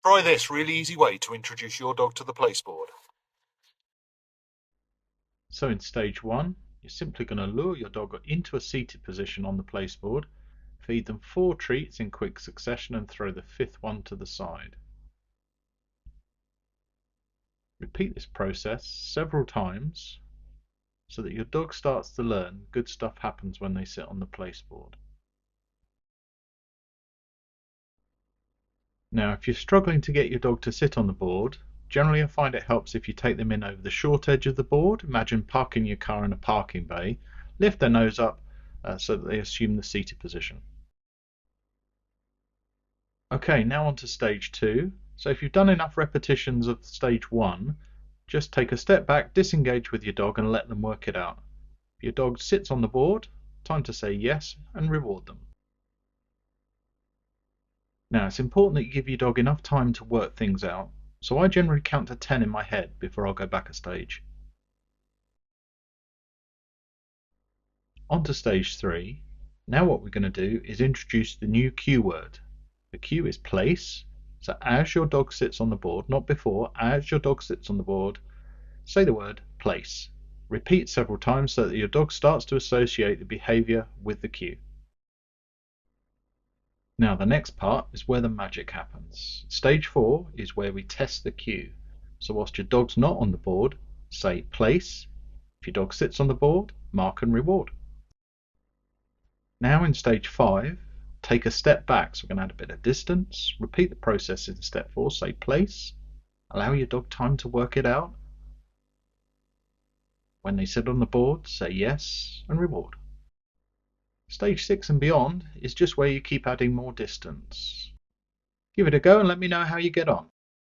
Try this really easy way to introduce your dog to the placeboard. So in stage 1, you're simply going to lure your dog into a seated position on the placeboard, feed them 4 treats in quick succession and throw the 5th one to the side. Repeat this process several times so that your dog starts to learn good stuff happens when they sit on the placeboard. Now, if you're struggling to get your dog to sit on the board, generally I find it helps if you take them in over the short edge of the board. Imagine parking your car in a parking bay. Lift their nose up so that they assume the seated position. Okay, now on to stage 2. So if you've done enough repetitions of stage 1, just take a step back, disengage with your dog and let them work it out. If your dog sits on the board, time to say yes and reward them. Now, it's important that you give your dog enough time to work things out, so I generally count to 10 in my head before I'll go back a stage. On to stage 3. Now what we're going to do is introduce the new cue word. The cue is place, so as your dog sits on the board, not before, as your dog sits on the board, say the word place. Repeat several times so that your dog starts to associate the behaviour with the cue. Now the next part is where the magic happens. Stage 4 is where we test the cue. So whilst your dog's not on the board, say place. If your dog sits on the board, mark and reward. Now in stage 5, take a step back. So we're going to add a bit of distance. Repeat the process in step 4, say place. Allow your dog time to work it out. When they sit on the board, say yes and reward. Stage 6 and beyond is just where you keep adding more distance. Give it a go and let me know how you get on.